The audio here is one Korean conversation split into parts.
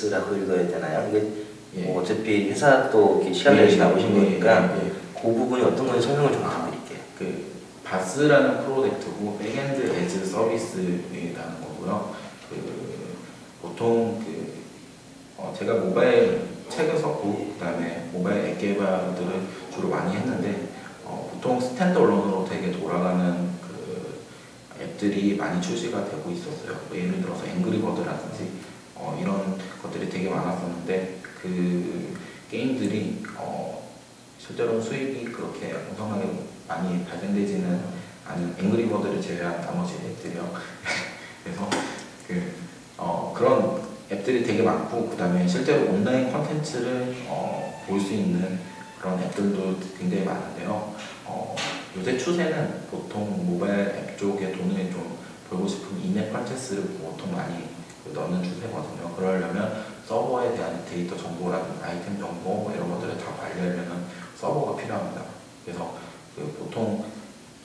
서비스라고 읽어야 되나요? 이게 예. 뭐 어차피 회사 또 이렇게 시간 내시 나오신 거니까 예. 그 부분이 어떤 건지 설명을 좀 부탁드릴게요. 그 바스라는 프로젝트고 백엔드 에즈 서비스라는 거고요. 그 보통 제가 모바일 책을 썼고 그다음에 모바일 앱 개발들을 주로 많이 했는데 보통 스탠드얼론으로 되게 돌아가는 그 앱들이 많이 출시가 되고 있었어요. 예를 들어서 앵그리버드라든지 이런 것들이 되게 많았었는데 그 게임들이 실제로 수익이 그렇게 엄청나게 많이 발생되지는 않은 앵그리버드를 제외한 나머지 앱들이요. 그래서 그런 앱들이 되게 많고 그 다음에 실제로 온라인 콘텐츠를 볼 수 있는 그런 앱들도 굉장히 많은데요. 요새 추세는 보통 모바일 앱 쪽에 돈을 좀 벌고 싶은 인앱 퍼체스를 보통 많이 넣는 추세거든요. 그러려면 서버에 대한 데이터 정보라든지 아이템 정보 이런 것들을 다 관리하려면 서버가 필요합니다. 그래서 보통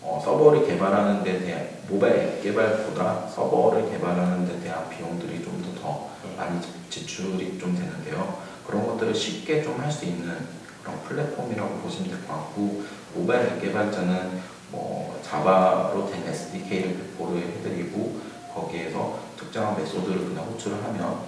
서버를 개발하는 데 대한 모바일 앱 개발보다 서버를 개발하는 데 대한 비용들이 좀 더 많이 지출이 좀 되는데요. 그런 것들을 쉽게 좀 할 수 있는 그런 플랫폼이라고 보시면 될 것 같고, 모바일 앱 개발자는 뭐 자바로 된 SDK를 배포를 해드리고 거기에서 특정한 메소드를 그냥 호출을 하면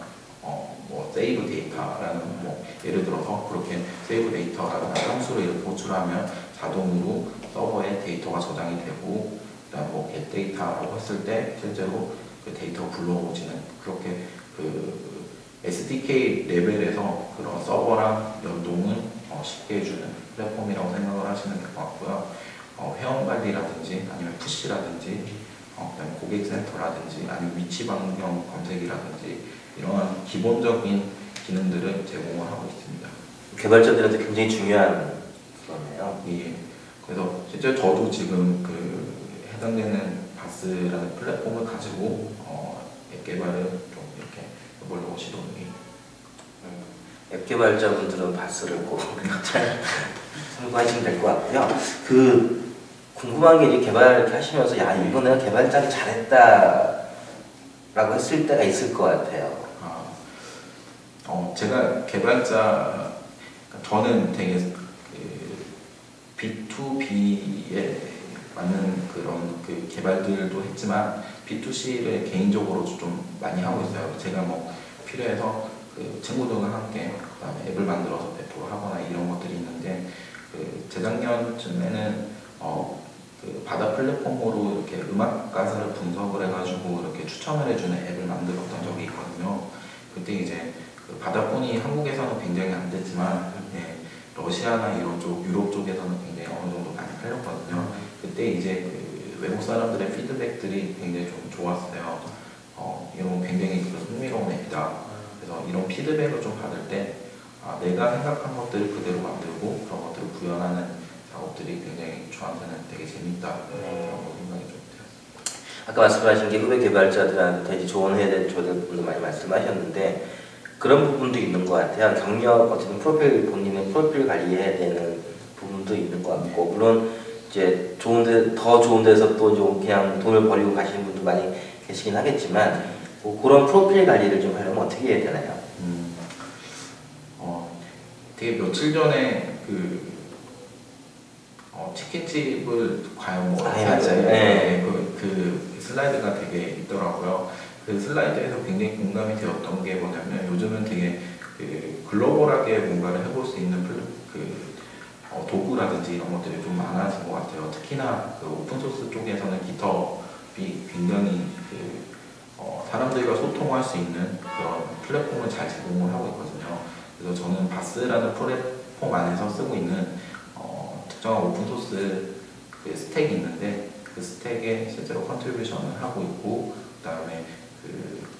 뭐 세이브 데이터라는 뭐 예를 들어서 그렇게 세이브 데이터라는 함수를 이렇게 호출하면 자동으로 서버에 데이터가 저장이 되고, 그다음 뭐 get 데이터라고 했을 때 실제로 그 데이터가 불러오지는 그렇게 그 SDK 레벨에서 그런 서버랑 연동을 쉽게 해주는 플랫폼이라고 생각을 하시면 될 것 같고요. 회원 관리라든지 아니면 푸시라든지 그다음에 고객 센터라든지 아니면 위치 변경 검색이라든지 이러한 기본적인 기능들을 제공을 하고 있습니다. 개발자들한테 굉장히 중요한 거네요. 예. 그래서 실제 저도 지금 해당되는 바스라는 플랫폼을 가지고 앱 개발을 좀 이렇게 해보려고 시도 중이에요. 앱 개발자분들은 바스를 꼭 잘 참고하시면 될 것 같고요. 궁금한 게 이제 개발 이렇게 하시면서 야 이거 내가 개발자를 잘했다라고 했을 때가 있을 것 같아요. 제가 개발자, 저는 되게 B2B에 맞는 그런 개발들도 했지만 B2C를 개인적으로 좀 많이 하고 있어요. 제가 뭐 필요해서 친구들과 함께 그다음에 앱을 만들어서 배포를 하거나 이런 것들이 있는데, 재작년쯤에는 바다 플랫폼으로 이렇게 음악 가사를 분석을 해가지고 이렇게 추천을 해주는 앱을 만들었던 적이 있거든요. 그때 이제 바다뿐이 한국에서는 굉장히 안 됐지만 러시아나 이런 쪽 유럽 쪽에서는 굉장히 어느 정도 많이 팔렸거든요. 그때 이제 외국 사람들의 피드백들이 굉장히 좀 좋았어요. 이런 굉장히 흥미로운 앱이다. 그래서 이런 피드백을 좀 받을 때 내가 생각한 것들을 그대로 만들고 그런 것들을 구현하는 작업들이 굉장히 저한테는 되게 재밌다 그런 생각이 좀 들었어요. 아까 말씀하신 게 후배 개발자들한테 이제 조언해야 될 부분도 많이 말씀하셨는데 그런 부분도 있는 것 같아요. 경력, 어쨌든 본인의 프로필 관리해야 되는 부분도 있는 것 같고, 물론 이제 더 좋은 데서 또 좀 그냥 돈을 버리고 가시는 분도 많이 계시긴 하겠지만, 뭐 그런 프로필 관리를 좀 하려면 어떻게 해야 되나요? 되게 며칠 전에 치킨집을 과연 뭐 맞아요. 네. 그 슬라이드가 되게 있더라고요. 그 슬라이드에서 굉장히 공감이 되었던 게 뭐냐면, 요즘은 되게 글로벌하게 뭔가를 해볼 수 있는 도구라든지 이런 것들이 좀 많아진 것 같아요. 특히나 오픈소스 쪽에서는 깃허브이 굉장히 사람들과 소통할 수 있는 그런 플랫폼을 잘 제공을 하고 있거든요. 그래서 저는 바스라는 플랫폼 안에서 쓰고 있는 특정한 오픈소스 스택이 있는데, 그 스택에 실제로 컨트리뷰션을 하고 있고, 그 다음에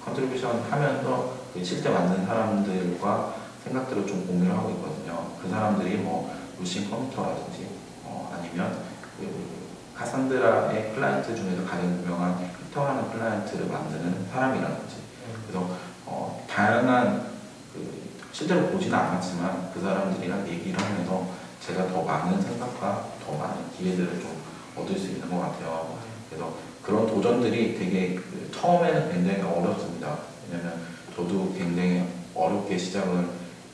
컨트리뷰션 하면서 실제 만든 사람들과 생각들을 좀 공유를 하고 있거든요. 그 사람들이 뭐 루신 컴퓨터라든지 아니면 카산드라의 클라이언트 중에서 가장 유명한 빅터라는 클라이언트를 만드는 사람이라든지, 그래서 다양한 실제로 보지는 않았지만 그 사람들이랑 얘기를 하면서 제가 더 많은 생각과 더 많은 기회들을 좀 얻을 수 있는 것 같아요. 그래서 그런 도전들이 되게 처음에는 굉장히 어렵습니다. 왜냐면 저도 굉장히 어렵게 시작을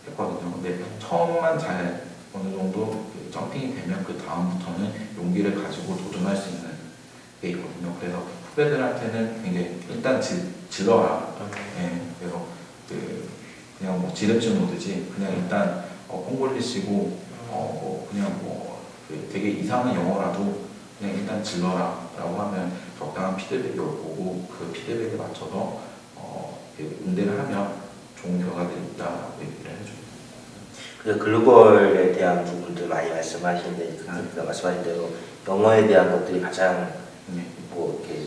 했거든요. 근데 처음만 잘 어느 정도 그 점핑이 되면 그 다음부터는 용기를 가지고 도전할 수 있는 게 있거든요. 그래서 후배들한테는 굉장히 일단 질러라. 예, 그래서 그냥 뭐 지름질 놓듯이 그냥 일단 콩 골리시고 뭐 그냥 그 되게 이상한 영어라도 그냥 일단 질러라 라고 하면 적당한 피드백이 올 거고 그 피드백에 맞춰서 응대를 하면 좋은 결과들이 있다라고 얘기를 해줍니다. 그 글로벌에 대한 부분들 많이 말씀하시는데 그 말씀하신 대로 영어에 대한 것들이 가장 뭐 이렇게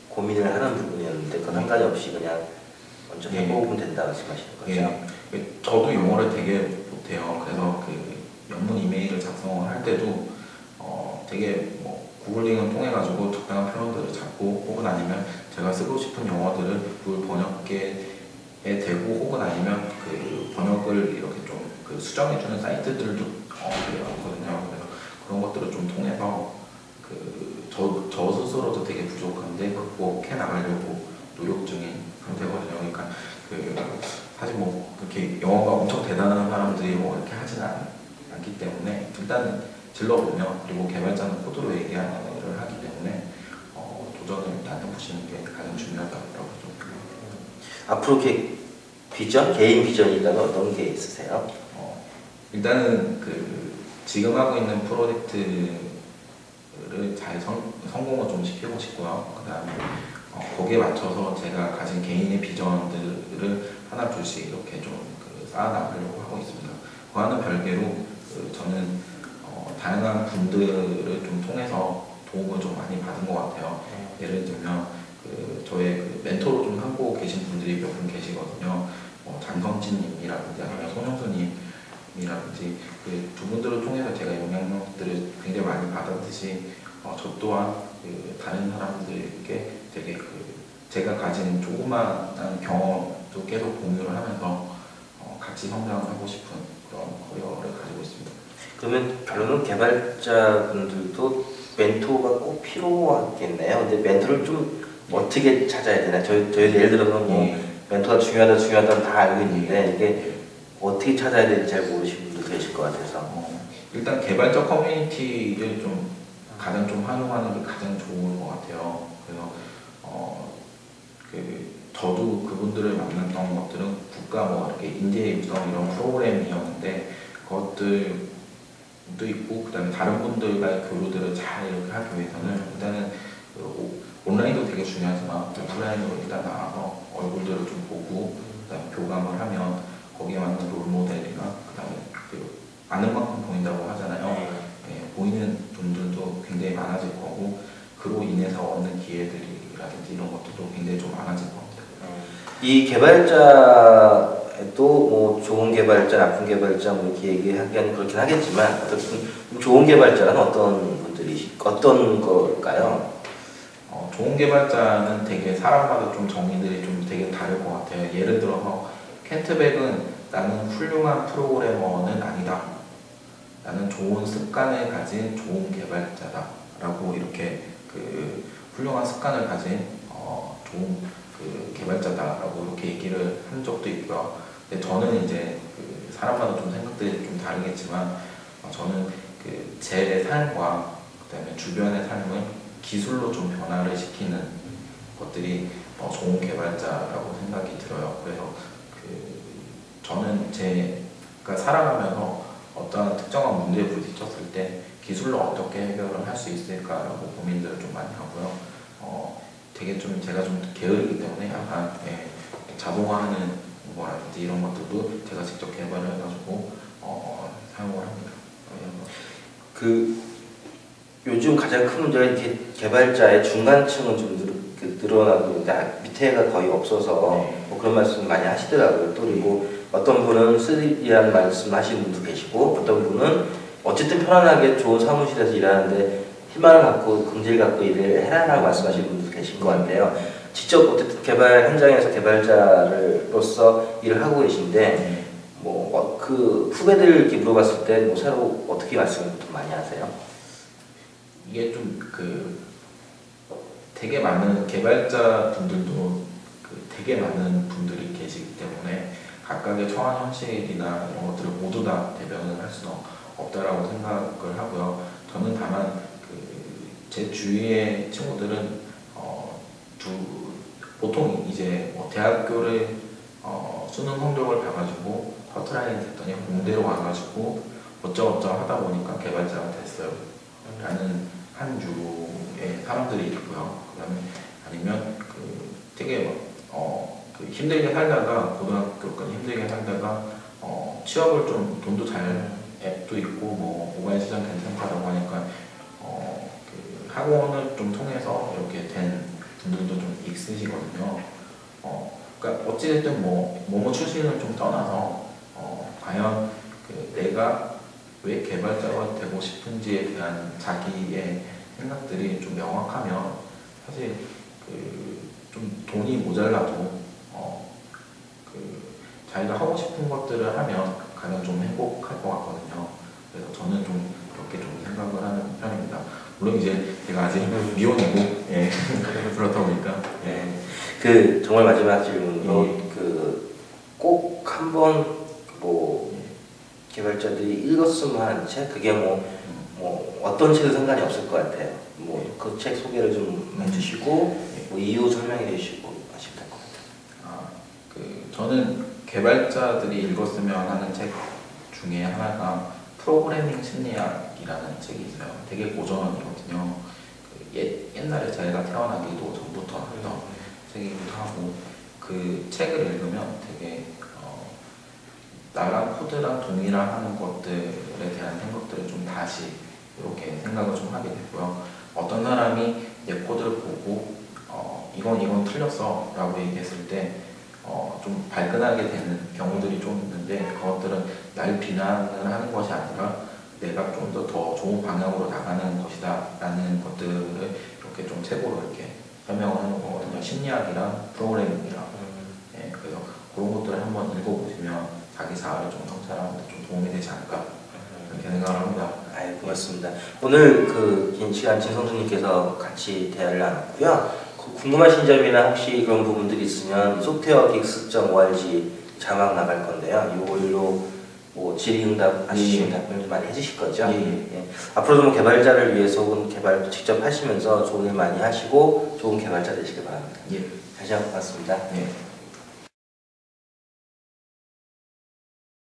고민을 하는 부분이었는데 그 상관이 없이 그냥 먼저 해보면 된다 말씀하시는 거죠? 저도 영어를 되게 못해요. 그래서 그 영문 이메일을 작성을 할 때도 되게 뭐 구글링을 통해 가지고 적당한 표현들을 찾고 혹은 아니면 제가 쓰고 싶은 영어들을 구글 번역기에 대고 혹은 아니면 그 번역을 이렇게 좀 그 수정해주는 사이트들도 많거든요. 그래서 그런 것들을 좀 통해서 저 스스로도 되게 부족한데 극복해 나가려고 노력 중인 상태거든요. 그러니까 사실 뭐 그렇게 영어가 엄청 대단한 사람들이 뭐 이렇게 하지는 않기 때문에 일단은 질러보면 그리고 개발자는 코드로 얘기를 하기 때문에 도전을 일단 해보시는 게 가장 중요하다고 좀 앞으로 이렇게 비전, 개인 비전이 있다면 어떤 게 있으세요? 일단은 지금 하고 있는 프로젝트를 잘 성공을 좀 시키고 싶고요. 그 다음에 거기에 맞춰서 제가 가진 개인의 비전들을 하나 둘씩 이렇게 좀 쌓아나가려고 하고 있습니다. 그와는 별개로 저는 다양한 분들을 좀 통해서 도움을 좀 많이 받은 것 같아요. 예를 들면 저의 멘토로 좀 하고 계신 분들이 몇 분 계시거든요. 장성진님이라든지 아니면 손영수님이라든지 그 두 분들을 통해서 제가 영향력들을 굉장히 많이 받았듯이 저 또한 다른 사람들에게 되게 제가 가진 조그마한 경험도 계속 공유를 하면서 같이 성장하고 싶은 그런 커리어를 가지고 있습니다. 그러면 결론은 개발자분들도 멘토가 꼭 필요하겠네요. 근데 멘토를 좀 어떻게 찾아야 되나? 저희도 예를 들어서 뭐 멘토가 중요하다 다 알고 있는데 이게 어떻게 찾아야 될지 잘 모르시는 분도 계실 것 같아서 일단 개발자 커뮤니티를 좀 가장 좀 활용하는 게 가장 좋은 것 같아요. 그래서 저도 그분들을 만났던 것들은 국가 뭐 이렇게 인재 육성 이런 프로그램이었는데 그것들도 있고 그다음에 다른 분들과의 교류들을 잘 이렇게 하기 위해서는 일단은 온라인도 되게 중요하지만 오프라인으로 일단 나와서 얼굴들을 좀 보고 그다음에 교감을 하면 거기에 맞는 롤모델이나 그다음에 아는 만큼 보인다고 하잖아요. 보이는 분들도 굉장히 많아질 거고 그로 인해서 얻는 기회들이라든지 이런 것들도 굉장히 좀 많아질 겁니다. 이 개발자도 뭐 좋은 개발자, 나쁜 개발자 뭐 이렇게 얘기하기는 그렇긴 하겠지만 어쨌든 좋은 개발자는 어떤 걸까요? 좋은 개발자는 되게 사람마다 좀 정의들이 좀 되게 다를 것 같아요. 예를 들어서 켄트백은 나는 훌륭한 프로그래머는 아니다. 나는 좋은 습관을 가진 좋은 개발자다. 라고 이렇게 훌륭한 습관을 가진 좋은 개발자다라고 이렇게 얘기를 한 적도 있고요. 근데 저는 이제 사람마다 좀 생각들이 좀 다르겠지만 저는 제 삶과 그다음에 주변의 삶을 기술로 좀 변화를 시키는 것들이 좋은 개발자라고 생각이 들어요. 그래서 저는 제가 살아가면서 어떤 특정한 문제에 부딪혔을 때 기술로 어떻게 해결을 할 수 있을까라고 고민들을 좀 많이 하고요. 되게 좀 제가 좀 게으르기 때문에 약간 자동화하는 뭐라든지 이런 것들도 제가 직접 개발을 해가지고 사용을 합니다. 요즘 가장 큰 문제가 이렇게 개발자의 중간층은 좀 늘어나고 있는데 밑에가 거의 없어서 뭐 그런 말씀 많이 하시더라고요. 또 그리고 어떤 분은 쓰리라는 말씀 하시는 분도 계시고 어떤 분은 어쨌든 편안하게 좋은 사무실에서 일하는데 희망을 갖고 긍지를 갖고 일을 해라라고 말씀하시는 분도 계신 것 같아요. 직접 어쨌든 개발 현장에서 개발자로서 일을 하고 계신데 그 후배들께 물어봤을 때 뭐 새로 어떻게 말씀을 좀 많이 하세요? 이게 좀 되게 많은 개발자 분들도 되게 많은 분들이 계시기 때문에 각각의 처한 현실이나 이런 것들을 모두 다 대변을 할 수는 없다라고 생각을 하고요. 저는 다만 제 주위의 친구들은 보통 이제 뭐 대학교를 수능 성적을 봐가지고 커트라인 됐더니 공대로 가가지고 어쩌고저쩌고 하다 보니까 개발자가 됐어요 라는 한 유의 사람들이 있고요. 그 다음에 아니면 되게 힘들게 살다가 고등학교까지 힘들게 살다가 취업을 좀 돈도 잘 앱도 있고 뭐 모바일 시장 괜찮다라고 하니까 학원을 좀 통해서 이렇게 된 분들도 좀 있으시거든요. 그러니까 어찌됐든 뭐뭐 출신을 좀 떠나서 과연 내가 왜 개발자가 되고 싶은지에 대한 자기의 생각들이 좀 명확하면 사실 좀 돈이 모자라도 자기가 하고 싶은 것들을 하면 가장 좀 행복할 것 같거든요. 그래서 저는 좀 그렇게 좀 생각을 하는 편입니다. 물론 이제 제가 아직 미혼이고 예. 그렇다 보니까 정말 마지막 질문으로 꼭 한번 뭐 개발자들이 읽었으면 하는 책, 그게 뭐 어떤 책은 상관이 없을 것 같아요. 뭐 그 책 소개를 좀 해주시고 뭐 이유 설명해 주시고 하시면 될 것 같아요. 저는 개발자들이 읽었으면 하는 책 중에 하나가 프로그래밍 심리학이라는 책이 있어요. 되게 고전이거든요. 옛날에 저희가 태어나기도 전부터 하던 책이기도 하고 그 책을 읽으면 되게 나랑 코드랑 동일화하는 것들에 대한 생각들을 좀 다시 이렇게 생각을 좀 하게 되고요. 어떤 사람이 내 코드를 보고 이건 틀렸어 라고 얘기했을 때 좀 발끈하게 되는 경우들이 좀 있는데 그것들은 날 비난을 하는 것이 아니라 내가 좀 더 좋은 방향으로 나가는 것이다 라는 것들을 이렇게 좀 책으로 이렇게 설명을 하는 거거든요. 심리학이랑 프로그래밍이랑 그래서 그런 것들을 한번 읽어보시면 자기 자아를 좀 성찰하는 데 좀 도움이 되지 않을까 이렇게 생각을 합니다. 고맙습니다. 오늘 긴 시간 진성준님께서 같이 대화를 나눴고요. 궁금하신 점이나 혹시 그런 부분들이 있으면 softwaregeeks.org 자막 나갈 건데요. 이걸로 뭐 질의응답 하시면 답변 많이 해주실 거죠? 앞으로도 뭐 개발자를 위해서 혹은 개발도 직접 하시면서 좋은 일 많이 하시고 좋은 개발자 되시길 바랍니다. 다시 한번 고맙습니다.